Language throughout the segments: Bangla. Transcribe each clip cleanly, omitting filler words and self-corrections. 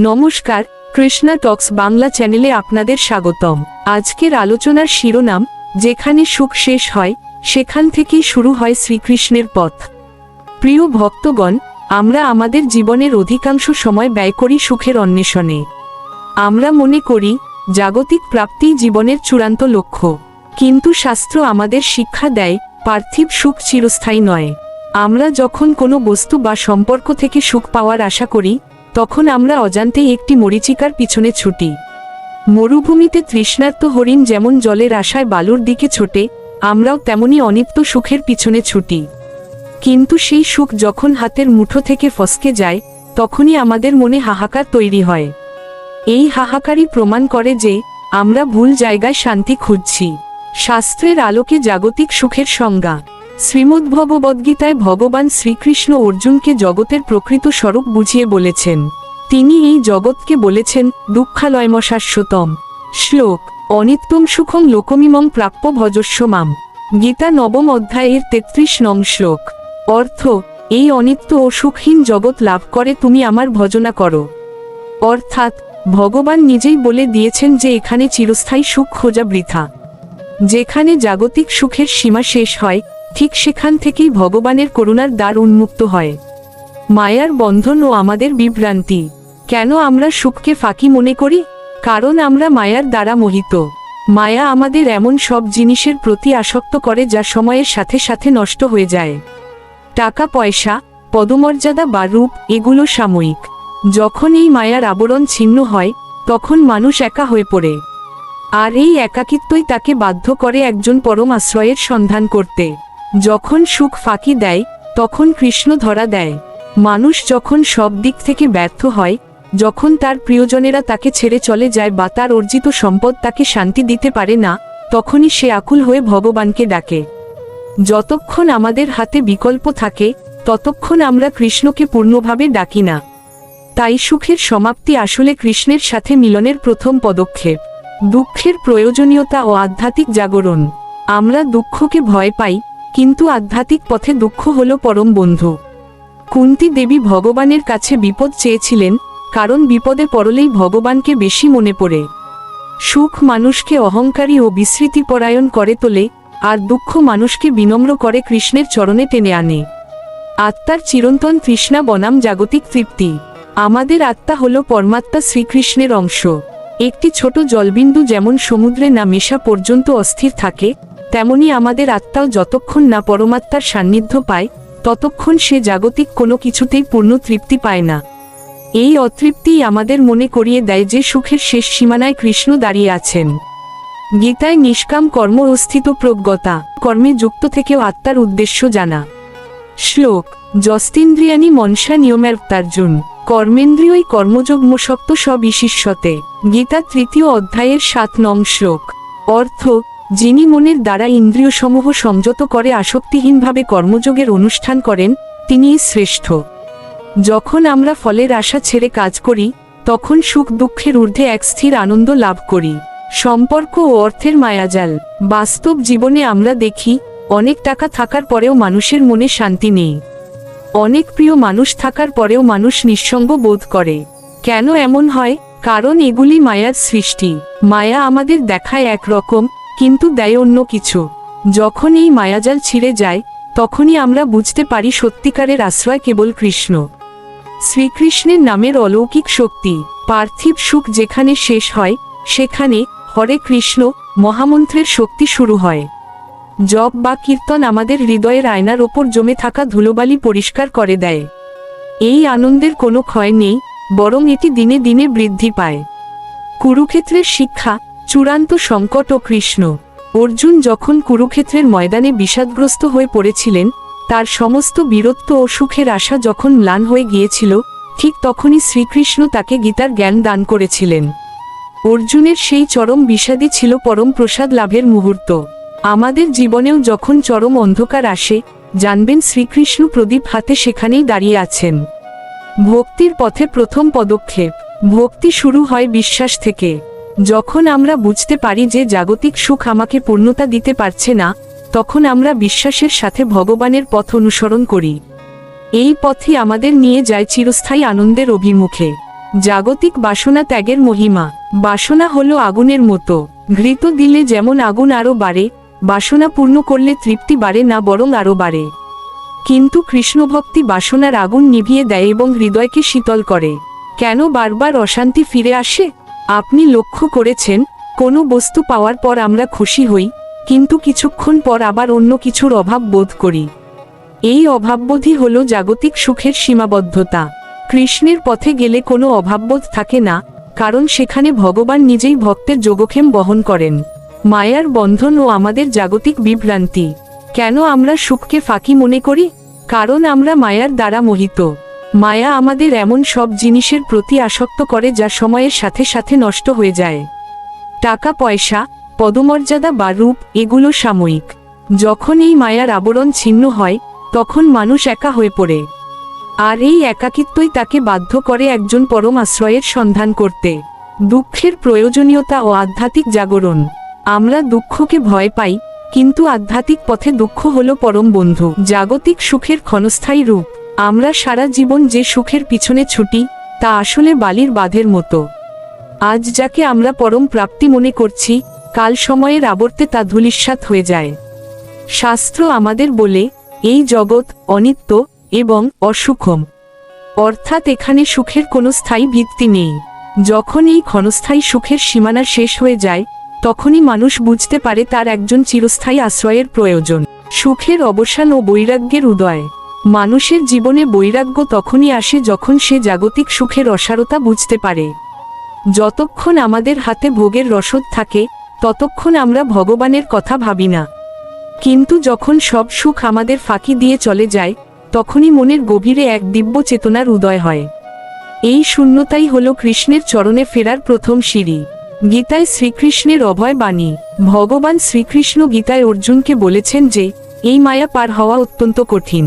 নমস্কার, কৃষ্ণা টক্স বাংলা চ্যানেলে আপনাদের স্বাগতম। আজকের আলোচনার শিরোনাম, যেখানে সুখ শেষ হয় সেখান থেকেই শুরু হয় শ্রীকৃষ্ণের পথ। প্রিয় ভক্তগণ, আমরা আমাদের জীবনের অধিকাংশ সময় ব্যয় করি সুখের অন্বেষণে। আমরা মনে করি জাগতিক প্রাপ্তিই জীবনের চূড়ান্ত লক্ষ্য, কিন্তু শাস্ত্র আমাদের শিক্ষা দেয় পার্থিব সুখ চিরস্থায়ী নয়। আমরা যখন কোনো বস্তু বা সম্পর্ক থেকে সুখ পাওয়ার আশা করি, তখন আমরা অজান্তেই একটি মরীচিকার পিছনে ছুটি। মরুভূমিতে তৃষ্ণার্ত হরিণ যেমন জলের আশায় বালুর দিকে ছোটে, আমরাও তেমনি অনিত্য সুখের পিছনে ছুটি। কিন্তু সেই সুখ যখন হাতের মুঠো থেকে ফসকে যায়, তখনই আমাদের মনে হাহাকার তৈরি হয়। এই হাহাকারই প্রমাণ করে যে আমরা ভুল জায়গায় শান্তি খুঁজছি। শাস্ত্রের আলোকে জাগতিক সুখের সংজ্ঞা। শ্রীমদ্ভগবদ্গীতায় ভগবান শ্রীকৃষ্ণ অর্জুনকে জগতের প্রকৃত স্বরূপ বুঝিয়ে বলেছেন। তিনি এই জগৎকে বলেছেন দুঃখালয়মশাশ্বতম। শ্লোক: অনিত্যং সুখং লোকমিমং প্রাপ্য ভজস্ব মাম। গীতা নবম অধ্যায়ের 33 নং শ্লোক। অর্থ: এই অনিত্য ও সুখহীন জগৎ লাভ করে তুমি আমার ভজনা করো। অর্থাৎ ভগবান নিজেই বলে দিয়েছেন যে এখানে চিরস্থায়ী সুখ খোঁজা বৃথা। যেখানে জাগতিক সুখের সীমা শেষ হয়, ঠিক সেখান থেকেই ভগবানের করুণার দ্বার উন্মুক্ত হয়। মায়ার বন্ধন ও আমাদের বিভ্রান্তি। কেন আমরা সুখকে ফাঁকি মনে করি? কারণ আমরা মায়ার দ্বারা মোহিত। মায়া আমাদের এমন সব জিনিসের প্রতি আসক্ত করে যা সময়ের সাথে সাথে নষ্ট হয়ে যায়। টাকা পয়সা, পদমর্যাদা বা রূপ, এগুলো সাময়িক। যখন এই মায়ার আবরণ ছিন্ন হয়, তখন মানুষ একা হয়ে পড়ে। আর এই একাকিত্বই তাকে বাধ্য করে একজন পরম আশ্রয়ের সন্ধান করতে। যখন সুখ ফাঁকি দেয়, তখন কৃষ্ণ ধরা দেয়। মানুষ যখন সব দিক থেকে ব্যর্থ হয়, যখন তার প্রিয়জনেরা তাকে ছেড়ে চলে যায় বা তার অর্জিত সম্পদ তাকে শান্তি দিতে পারে না, তখনই সে আকুল হয়ে ভগবানকে ডাকে। যতক্ষণ আমাদের হাতে বিকল্প থাকে, ততক্ষণ আমরা কৃষ্ণকে পূর্ণভাবে ডাকি না। তাই সুখের সমাপ্তি আসলে কৃষ্ণের সাথে মিলনের প্রথম পদক্ষেপ। দুঃখের প্রয়োজনীয়তা ও আধ্যাত্মিক জাগরণ। আমরা দুঃখকে ভয় পাই, কিন্তু আধ্যাত্মিক পথে দুঃখ হল পরম বন্ধু। কুন্তী দেবী ভগবানের কাছে বিপদ চেয়েছিলেন, কারণ বিপদে পড়লেই ভগবানকে বেশি মনে পড়ে। সুখ মানুষকে অহংকারী ও বিস্মৃতিপরায়ণ করে তোলে, আর দুঃখ মানুষকে বিনম্র করে কৃষ্ণের চরণে টেনে আনে। আত্মার চিরন্তন তৃষ্ণা বনাম জাগতিক তৃপ্তি। আমাদের আত্মা হল পরমাত্মা শ্রীকৃষ্ণের অংশ। একটি ছোট জলবিন্দু যেমন সমুদ্রে না মেশা পর্যন্ত অস্থির থাকে, তেমনি আমাদের আত্মাও যতক্ষণ না পরমাত্মার সান্নিধ্য পায়, ততক্ষণ সে জাগতিক কোনো কিছুতেই পূর্ণ তৃপ্তি পায় না। এই অতৃপ্তিই আমাদের মনে করিয়ে দেয় যে সুখের শেষ সীমানায় কৃষ্ণ দাঁড়িয়ে আছেন। গীতায় নিষ্কাম কর্ম ও স্থিতপ্রজ্ঞতা, কর্মে যুক্ত থেকেও আত্মার উদ্দেশ্য জানা। শ্লোক: যস্তিন্দ্রিয়ানি মনসা নিয়মার্তার্জুন। কর্মেন্দ্রিয়ই কর্মযোগমশক্ত সব ঈশিষ্যতে। গীতা 3য় অধ্যায়ের 7 নং শ্লোক। অর্থ: যিনি মনের দ্বারা ইন্দ্রিয়সমূহ সংযত করে আসক্তিহীনভাবে কর্মযোগের অনুষ্ঠান করেন, তিনিই শ্রেষ্ঠ। যখন আমরা ফলের আশা ছেড়ে কাজ করি, তখন সুখ দুঃখের ঊর্ধ্বে এক স্থির আনন্দ লাভ করি। সম্পর্ক ও অর্থের মায়াজাল। বাস্তব জীবনে আমরা দেখি, অনেক টাকা থাকার পরেও মানুষের মনে শান্তি নেই। অনেক প্রিয় মানুষ থাকার পরেও মানুষ নিঃসঙ্গ বোধ করে। কেন এমন হয়? কারণ এগুলি মায়ার সৃষ্টি। মায়া আমাদের দেখায় একরকম, কিন্তু দেয় অন্য কিছু। যখন এই মায়াজাল ছিঁড়ে যায়, তখনই আমরা বুঝতে পারি সত্যিকারের আশ্রয় কেবল কৃষ্ণ। শ্রীকৃষ্ণের নামের অলৌকিক শক্তি। পার্থিব সুখ যেখানে শেষ হয়, সেখানে হরে কৃষ্ণ মহামন্ত্রের শক্তি শুরু হয়। জপ বা কীর্তন আমাদের হৃদয়ের আয়নার ওপর জমে থাকা ধুলোবালি পরিষ্কার করে দেয়। এই আনন্দের কোনো ক্ষয় নেই, বরং এটি দিনে দিনে বৃদ্ধি পায়। কুরুক্ষেত্রের শিক্ষা, চূড়ান্ত সংকট ও কৃষ্ণ। অর্জুন যখন কুরুক্ষেত্রের ময়দানে বিষাদগ্রস্ত হয়ে পড়েছিলেন, তার সমস্ত বীরত্ব ও সুখের আশা যখন ম্লান হয়ে গিয়েছিল, ঠিক তখনই শ্রীকৃষ্ণ তাকে গীতার জ্ঞান দান করেছিলেন। অর্জুনের সেই চরম বিষাদই ছিল পরম প্রসাদ লাভের মুহূর্ত। আমাদের জীবনেও যখন চরম অন্ধকার আসে, জানবেন শ্রীকৃষ্ণ প্রদীপ হাতে সেখানেই দাঁড়িয়ে আছেন। ভক্তির পথে প্রথম পদক্ষেপ। ভক্তি শুরু হয় বিশ্বাস থেকে। যখন আমরা বুঝতে পারি যে জাগতিক সুখ আমাকে পূর্ণতা দিতে পারছে না, তখন আমরা বিশ্বাসের সাথে ভগবানের পথ অনুসরণ করি। এই পথই আমাদের নিয়ে যায় চিরস্থায়ী আনন্দের অভিমুখে। জাগতিক বাসনা ত্যাগের মহিমা। বাসনা হলো আগুনের মতো, ঘৃত দিলে যেমন আগুন আরো বাড়ে, বাসনা পূর্ণ করলে তৃপ্তি বাড়ে না, বরং আরো বাড়ে। কিন্তু কৃষ্ণভক্তি বাসনার আগুন নিভিয়ে দেয় এবং হৃদয়কে শীতল করে। কেন বারবার অশান্তি ফিরে আসে? আপনি লক্ষ্য করেছেন, কোনো বস্তু পাওয়ার পর আমরা খুশি হই, কিন্তু কিছুক্ষণ পর আবার অন্য কিছুর অভাব বোধ করি। এই অভাববোধই হলো জাগতিক সুখের সীমাবদ্ধতা। কৃষ্ণের পথে গেলে কোনো অভাববোধ থাকে না, কারণ সেখানে ভগবান নিজেই ভক্তের যোগক্ষেম বহন করেন। মায়ার বন্ধন ও আমাদের জাগতিক বিভ্রান্তি। কেন আমরা সুখকে ফাঁকি মনে করি? কারণ আমরা মায়ার দ্বারা মোহিত। মায়া আমাদের এমন সব জিনিসের প্রতি আসক্ত করে যা সময়ের সাথে সাথে নষ্ট হয়ে যায়। টাকা পয়সা, পদমর্যাদা বা রূপ, এগুলো সাময়িক। যখন এই মায়ার আবরণ ছিন্ন হয়, তখন মানুষ একা হয়ে পড়ে। আর এই একাকিত্বই তাকে বাধ্য করে একজন পরম আশ্রয়ের সন্ধান করতে। দুঃখের প্রয়োজনীয়তা ও আধ্যাত্মিক জাগরণ। আমরা দুঃখকে ভয় পাই, কিন্তু আধ্যাত্মিক পথে দুঃখ হলো পরম বন্ধু। জাগতিক সুখের ক্ষণস্থায়ী রূপ। আমরা সারা জীবন যে সুখের পিছনে ছুটি, তা আসলে বালির বাঁধের মতো। আজ যাকে আমরা পরম প্রাপ্তি মনে করছি, কাল সময়ের আবর্তে তা ধূলিসাৎ হয়ে যায়। শাস্ত্র আমাদের বলে, এই জগৎ অনিত্য এবং অসুখম, অর্থাৎ এখানে সুখের কোনো স্থায়ী ভিত্তি নেই। যখন এই ক্ষণস্থায়ী সুখের সীমানা শেষ হয়ে যায়, তখনই মানুষ বুঝতে পারে তার একজন চিরস্থায়ী আশ্রয়ের প্রয়োজন। সুখের অবসান ও বৈরাগ্যের উদয়। মানুষের জীবনে বৈরাগ্য তখনই আসে যখন সে জাগতিক সুখের অসারতা বুঝতে পারে। যতক্ষণ আমাদের হাতে ভোগের রসদ থাকে, ততক্ষণ আমরা ভগবানের কথা ভাবি না। কিন্তু যখন সব সুখ আমাদের ফাঁকি দিয়ে চলে যায়, তখনই মনের গভীরে এক দিব্য চেতনার উদয় হয়। এই শূন্যতাই হল কৃষ্ণের চরণে ফেরার প্রথম সিঁড়ি। গীতায় শ্রীকৃষ্ণের অভয় বাণী। ভগবান শ্রীকৃষ্ণ গীতায় অর্জুনকে বলেছেন যে, এই মায়া পার হওয়া অত্যন্ত কঠিন,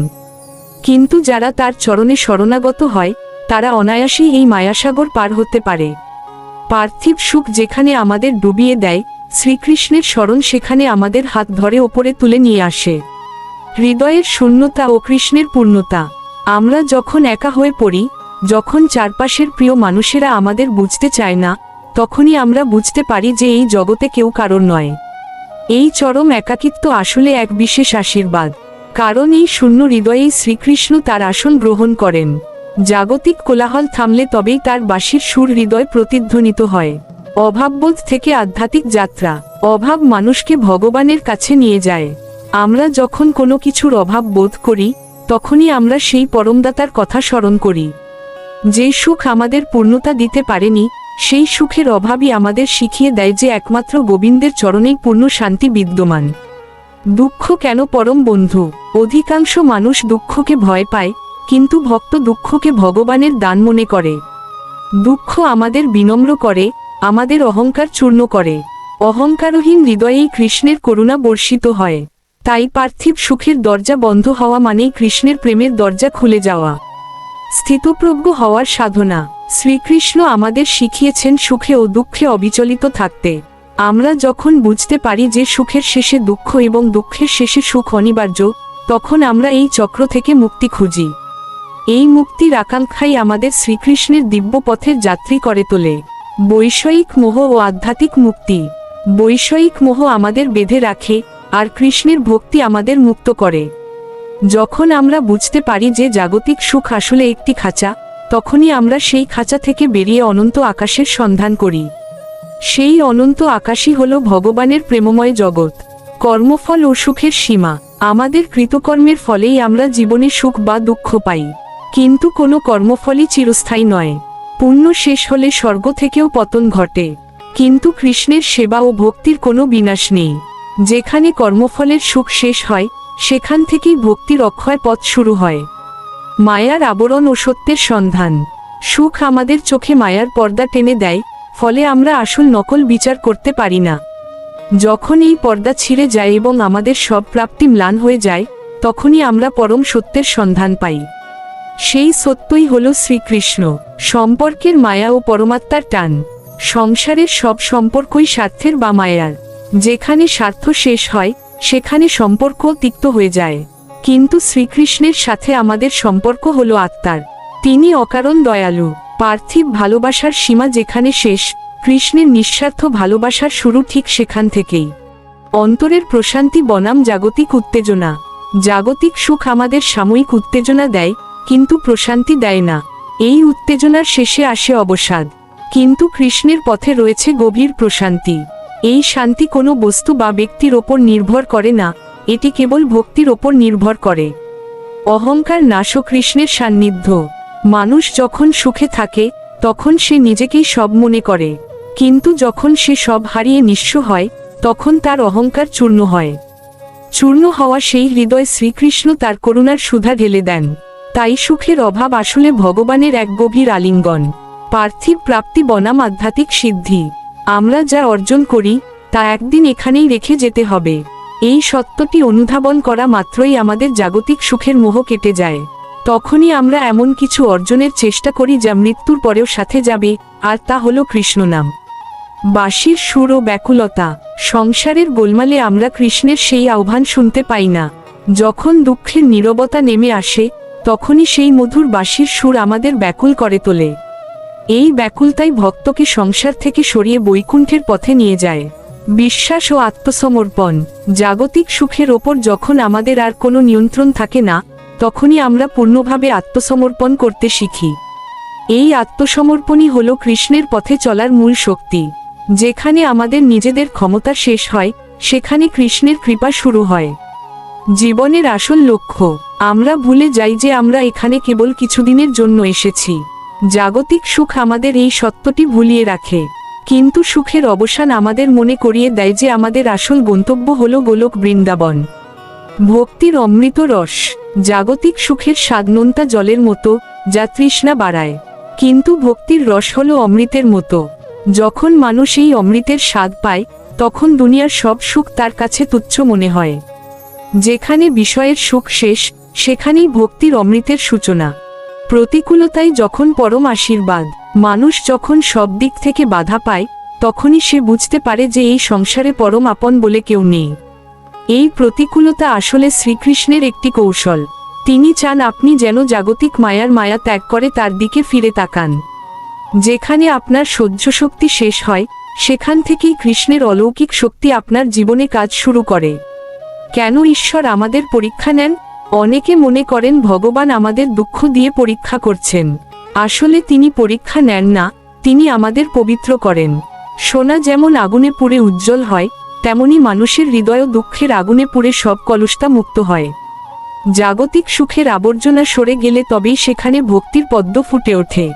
কিন্তু যারা তার চরণে শরণাগত হয়, তারা অনায়াসেই এই মায়াসাগর পার হতে পারে। পার্থিব সুখ যেখানে আমাদের ডুবিয়ে দেয়, শ্রীকৃষ্ণের শরণ সেখানে আমাদের হাত ধরে ওপরে তুলে নিয়ে আসে। হৃদয়ের শূন্যতা ও কৃষ্ণের পূর্ণতা। আমরা যখন একা হয়ে পড়ি, যখন চারপাশের প্রিয় মানুষেরা আমাদের বুঝতে চায় না, তখনই আমরা বুঝতে পারি যে এই জগতে কেউ কারণ নয়। এই চরম একাকিত্ব আসলে এক বিশেষ আশীর্বাদ, কারণ এই শূন্য হৃদয়েই শ্রীকৃষ্ণ তার আসন গ্রহণ করেন। জাগতিক কোলাহল থামলে তবেই তার বাঁশির সুর হৃদয় প্রতিধ্বনিত হয়। অভাববোধ থেকে আধ্যাত্মিক যাত্রা। অভাব মানুষকে ভগবানের কাছে নিয়ে যায়। আমরা যখন কোনো কিছুর অভাব বোধ করি, তখনই আমরা সেই পরমদাতার কথা স্মরণ করি। যে সুখ আমাদের পূর্ণতা দিতে পারেনি, সেই সুখের অভাবই আমাদের শিখিয়ে দেয় যে একমাত্র গোবিন্দের চরণেই পূর্ণ শান্তি বিদ্যমান। দুঃখ কেন পরম বন্ধু? অধিকাংশ মানুষ দুঃখকে ভয় পায়, কিন্তু ভক্ত দুঃখকে ভগবানের দান মনে করে। দুঃখ আমাদের বিনম্র করে, আমাদের অহংকার চূর্ণ করে। অহংকারহীন হৃদয়েই কৃষ্ণের করুণা বর্ষিত হয়। তাই পার্থিব সুখের দরজা বন্ধ হওয়া মানেই কৃষ্ণের প্রেমের দরজা খুলে যাওয়া। স্থিতপ্রজ্ঞ হওয়ার সাধনা। শ্রীকৃষ্ণ আমাদের শিখিয়েছেন সুখে ও দুঃখে অবিচলিত থাকতে। আমরা যখন বুঝতে পারি যে সুখের শেষে দুঃখ এবং দুঃখের শেষে সুখ অনিবার্য, তখন আমরা এই চক্র থেকে মুক্তি খুঁজি। এই মুক্তির আকাঙ্ক্ষাই আমাদের শ্রীকৃষ্ণের দিব্য পথের যাত্রী করে তোলে। বৈষয়িক মোহ ও আধ্যাত্মিক মুক্তি। বৈষয়িক মোহ আমাদের বেঁধে রাখে, আর কৃষ্ণের ভক্তি আমাদের মুক্ত করে। যখন আমরা বুঝতে পারি যে জাগতিক সুখ আসলে একটি খাঁচা, তখনই আমরা সেই খাঁচা থেকে বেরিয়ে অনন্ত আকাশের সন্ধান করি। সেই অনন্ত আকাশই হল ভগবানের প্রেমময় জগৎ। কর্মফল ও সুখের সীমা। আমাদের কৃতকর্মের ফলেই আমরা জীবনে সুখ বা দুঃখ পাই, কিন্তু কোনো কর্মফলই চিরস্থায়ী নয়। পুণ্য শেষ হলে স্বর্গ থেকেও পতন ঘটে, কিন্তু কৃষ্ণের সেবা ও ভক্তির কোনো বিনাশ নেই। যেখানে কর্মফলের সুখ শেষ হয়, সেখান থেকেই ভক্তির অক্ষয় পথ শুরু হয়। মায়ার আবরণ ও সত্যের সন্ধান। সুখ আমাদের চোখে মায়ার পর্দা টেনে দেয়, ফলে আমরা আসল নকল বিচার করতে পারি না। যখন এই পর্দা ছিঁড়ে যায় এবং আমাদের সব প্রাপ্তি ম্লান হয়ে যায়, তখনই আমরা পরম সত্যের সন্ধান পাই। সেই সত্যই হল শ্রীকৃষ্ণ। সম্পর্কের মায়া ও পরমাত্মার টান। সংসারের সব সম্পর্কই স্বার্থের বা মায়ার। যেখানে স্বার্থ শেষ হয়, সেখানে সম্পর্ক তিক্ত হয়ে যায়। কিন্তু শ্রীকৃষ্ণের সাথে আমাদের সম্পর্ক হলো আত্মার। তিনি অকারণ দয়ালু। পার্থিব ভালোবাসার সীমা যেখানে শেষ, কৃষ্ণের নিঃস্বার্থ ভালোবাসার শুরু ঠিক সেখান থেকেই। অন্তরের প্রশান্তি বনাম জাগতিক উত্তেজনা। জাগতিক সুখ আমাদের সাময়িক উত্তেজনা দেয়, কিন্তু প্রশান্তি দেয় না। এই উত্তেজনার শেষে আসে অবসাদ, কিন্তু কৃষ্ণের পথে রয়েছে গভীর প্রশান্তি। এই শান্তি কোনো বস্তু বা ব্যক্তির ওপর নির্ভর করে না, এটি কেবল ভক্তির ওপর নির্ভর করে। অহংকার নাশ ও কৃষ্ণের সান্নিধ্য। মানুষ যখন সুখে থাকে তখন সে নিজেকেই সব মনে করে, কিন্তু যখন সে সব হারিয়ে নিঃস্ব হয় তখন তার অহংকার চূর্ণ হয়। চূর্ণ হওয়া সেই হৃদয় শ্রীকৃষ্ণ তার করুণার সুধা ঢেলে দেন। তাই সুখের অভাব আসলে ভগবানের এক গভীর আলিঙ্গন। পার্থিব প্রাপ্তি বনাম আধ্যাত্মিক সিদ্ধি। আমরা যা অর্জন করি তা একদিন এখানেই রেখে যেতে হবে। এই সত্যটি অনুধাবন করা মাত্রই আমাদের জাগতিক সুখের মোহ কেটে যায়। তখনই আমরা এমন কিছু অর্জনের চেষ্টা করি যা মৃত্যুর পরেও সাথে যাবে, আর তা হলো কৃষ্ণনাম। বাঁশির সুর ও ব্যাকুলতা। সংসারের গোলমালে আমরা কৃষ্ণের সেই আহ্বান শুনতে পাই না। যখন দুঃখের নীরবতা নেমে আসে তখনই সেই মধুর বাঁশির সুর আমাদের ব্যাকুল করে তোলে। এই ব্যাকুলতাই ভক্তকে সংসার থেকে সরিয়ে বৈকুণ্ঠের পথে নিয়ে যায়। বিশ্বাস ও আত্মসমর্পণ। জাগতিক সুখের ওপর যখন আমাদের আর কোনো নিয়ন্ত্রণ থাকে না, তখনই আমরা পূর্ণভাবে আত্মসমর্পণ করতে শিখি। এই আত্মসমর্পণই হল কৃষ্ণের পথে চলার মূল শক্তি। যেখানে আমাদের নিজেদের ক্ষমতা শেষ হয়, সেখানে কৃষ্ণের কৃপা শুরু হয়। জীবনের আসল লক্ষ্য। আমরা ভুলে যাই যে আমরা এখানে কেবল কিছুদিনের জন্য এসেছি। জাগতিক সুখ আমাদের এই সত্যটি ভুলিয়ে রাখে, কিন্তু সুখের অবসান আমাদের মনে করিয়ে দেয় যে আমাদের আসল গন্তব্য হল গোলক বৃন্দাবন। ভক্তির অমৃত রস। জাগতিক সুখের স্বাদ নোনতা জলের মতো, যা তৃষ্ণা বাড়ায়, কিন্তু ভক্তির রস হলো অমৃতের মতো। যখন মানুষ এই অমৃতের স্বাদ পায় তখন দুনিয়ার সব সুখ তার কাছে তুচ্ছ মনে হয়। যেখানে বিষয়ের সুখ শেষ, সেখানেই ভক্তির অমৃতের সূচনা। প্রতিকূলতাই যখন পরম আশীর্বাদ। মানুষ যখন সব দিক থেকে বাধা পায় তখনই সে বুঝতে পারে যে এই সংসারে পরম আপন বলে কেউ নেই। এই প্রতিকূলতা আসলে শ্রীকৃষ্ণের একটি কৌশল। তিনি চান আপনি যেন জাগতিক মায়ার মায়া ত্যাগ করে তার দিকে ফিরে তাকান। যেখানে আপনার সহ্য শক্তি শেষ হয়, সেখান থেকেই কৃষ্ণের অলৌকিক শক্তি আপনার জীবনে কাজ শুরু করে। কেন ঈশ্বর আমাদের পরীক্ষা নেন? অনেকে মনে করেন ভগবান আমাদের দুঃখ দিয়ে পরীক্ষা করছেন। আসলে তিনি পরীক্ষা নেন না, তিনি আমাদের পবিত্র করেন। সোনা যেমন আগুনে পুড়ে উজ্জ্বল হয়, তেমনি মানুষের হৃদয়ও দুঃখের আগুনে পুড়ে সব কলুষতা মুক্ত হয়। জাগতিক সুখের আবর্জনা সরে গেলে তবেই সেখানে ভক্তির পদ্ম ফুটে ওঠে।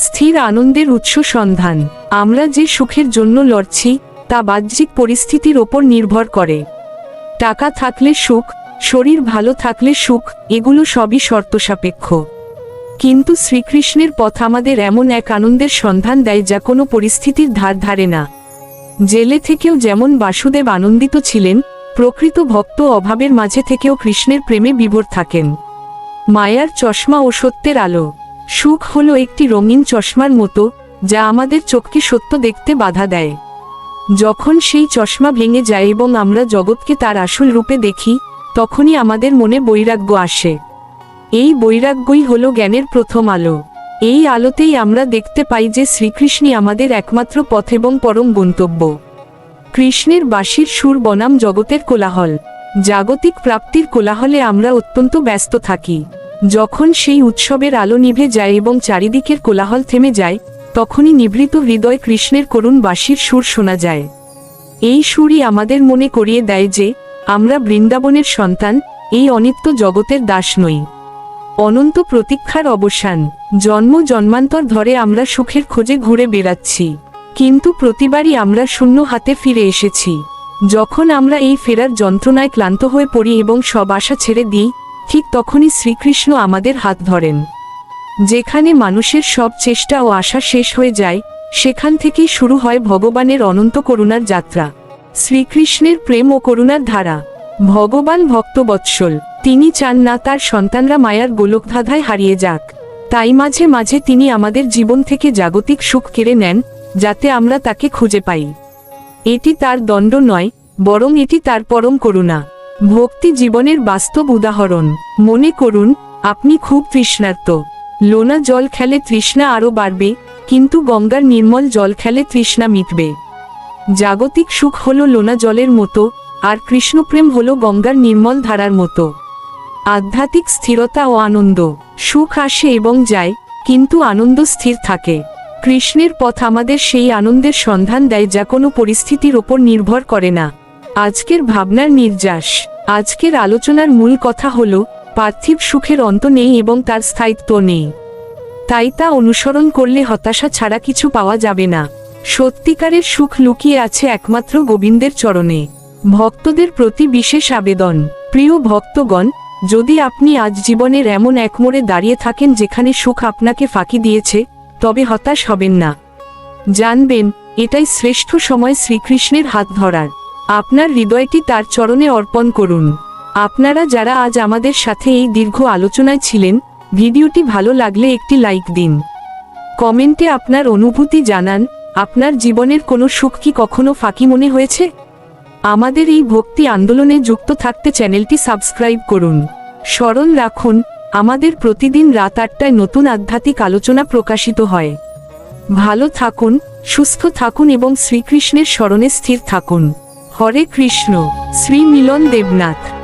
স্থির আনন্দের উৎস সন্ধান। আমরা যে সুখের জন্য লড়ছি তা বাহ্যিক পরিস্থিতির ওপর নির্ভর করে। টাকা থাকলে সুখ, শরীর ভালো থাকলে সুখ, এগুলো সবই শর্তসাপেক্ষ। কিন্তু শ্রীকৃষ্ণের পথ আমাদের এমন এক আনন্দের সন্ধান দেয় যা কোনো পরিস্থিতির ধার ধারে না। জেলে থেকেও যেমন বাসুদেব আনন্দিত ছিলেন, প্রকৃত ভক্ত অভাবের মাঝে থেকেও কৃষ্ণের প্রেমে বিভোর থাকেন। মায়ার চশমা ও সত্যের আলো। সুখ হলো একটি রঙিন চশমার মতো, যা আমাদের চোখকে সত্য দেখতে বাধা দেয়। যখন সেই চশমা ভেঙে যায় এবং আমরা জগৎকে তার আসল রূপে দেখি, তখনই আমাদের মনে বৈরাগ্য আসে। এই বৈরাগ্যই হলো জ্ঞানের প্রথম আলো। এই আলোতেই আমরা দেখতে পাই যে শ্রীকৃষ্ণই আমাদের একমাত্র পথ এবং পরম গন্তব্য। কৃষ্ণের বাঁশির সুর বনাম জগতের কোলাহল। জাগতিক প্রাপ্তির কোলাহলে আমরা অত্যন্ত ব্যস্ত থাকি। যখন সেই উৎসবের আলো নিভে যায় এবং চারিদিকের কোলাহল থেমে যায়, তখনই নিভৃত হৃদয় কৃষ্ণের করুণ বাঁশির সুর শোনা যায়। এই সুরই আমাদের মনে করিয়ে দেয় যে আমরা বৃন্দাবনের সন্তান, এই অনিত্য জগতের দাস নই। অনন্ত প্রতীক্ষার অবসান। জন্ম জন্মান্তর ধরে আমরা সুখের খোঁজে ঘুরে বেড়াচ্ছি, কিন্তু প্রতিবারই আমরা শূন্য হাতে ফিরে এসেছি। যখন আমরা এই ফেরার যন্ত্রণায় ক্লান্ত হয়ে পড়ি এবং সব আশা ছেড়ে দিই, ঠিক তখনই শ্রীকৃষ্ণ আমাদের হাত ধরেন। যেখানে মানুষের সব চেষ্টা ও আশা শেষ হয়ে যায়, সেখান থেকেই শুরু হয় ভগবানের অনন্ত করুণার যাত্রা। শ্রীকৃষ্ণের প্রেম ও করুণার ধারা। ভগবান ভক্তবৎসল। তিনি চান না তার সন্তানরা মায়ার গোলকধাঁধায় হারিয়ে যাক। তাই মাঝে মাঝে তিনি আমাদের জীবন থেকে জাগতিক সুখ কেড়ে নেন, যাতে আমরা তাকে খুঁজে পাই। এটি তার দণ্ড নয়, বরং এটি তার পরম করুণা। ভক্তি জীবনের বাস্তব উদাহরণ। মনে করুন, আপনি খুব তৃষ্ণার্ত। লোনা জল খেলে তৃষ্ণা আরও বাড়বে, কিন্তু গঙ্গার নির্মল জল খেলে তৃষ্ণা মিটবে। জাগতিক সুখ হলো লোনা জলের মতো, আর কৃষ্ণপ্রেম হলো গঙ্গার নির্মল ধারার মতো। আধ্যাত্মিক স্থিরতা ও আনন্দ। সুখ আসে এবং যায়, কিন্তু আনন্দ স্থির থাকে। কৃষ্ণের পথ আমাদের সেই আনন্দের সন্ধান দেয় যা কোনো পরিস্থিতির ওপর নির্ভর করে না। আজকের ভাবনার নির্যাস। আজকের আলোচনার মূল কথা হল, পার্থিব সুখের অন্ত নেই এবং তার স্থায়িত্ব নেই। তাই তা অনুসরণ করলে হতাশা ছাড়া কিছু পাওয়া যাবে না। সত্যিকারের সুখ লুকিয়ে আছে একমাত্র গোবিন্দের চরণে। ভক্তদের প্রতি বিশেষ আবেদন। প্রিয় ভক্তগণ, যদি আপনি আজ জীবনের এমন এক মোড়ে দাঁড়িয়ে থাকেন যেখানে সুখ আপনাকে ফাঁকি দিয়েছে, তবে হতাশ হবেন না। জানবেন, এটাই শ্রেষ্ঠ সময় শ্রীকৃষ্ণের হাত ধরার। আপনার হৃদয়টি তার চরণে অর্পণ করুন। আপনারা যারা আজ আমাদের সাথে এই দীর্ঘ আলোচনায় ছিলেন, ভিডিওটি ভালো লাগলে একটি লাইক দিন। কমেন্টে আপনার অনুভূতি জানান। আপনার জীবনের কোনো সুখ কি কখনো ফাঁকি মনে হয়েছে? আমাদের এই ভক্তি আন্দোলনে যুক্ত থাকতে চ্যানেলটি সাবস্ক্রাইব করুন। স্মরণ রাখুন, আমাদের প্রতিদিন রাত 8টায় নতুন আধ্যাত্মিক আলোচনা প্রকাশিত হয়। ভালো থাকুন, সুস্থ থাকুন এবং শ্রীকৃষ্ণের স্মরণে স্থির থাকুন। হরে কৃষ্ণ। শ্রী মিলন দেবনাথ।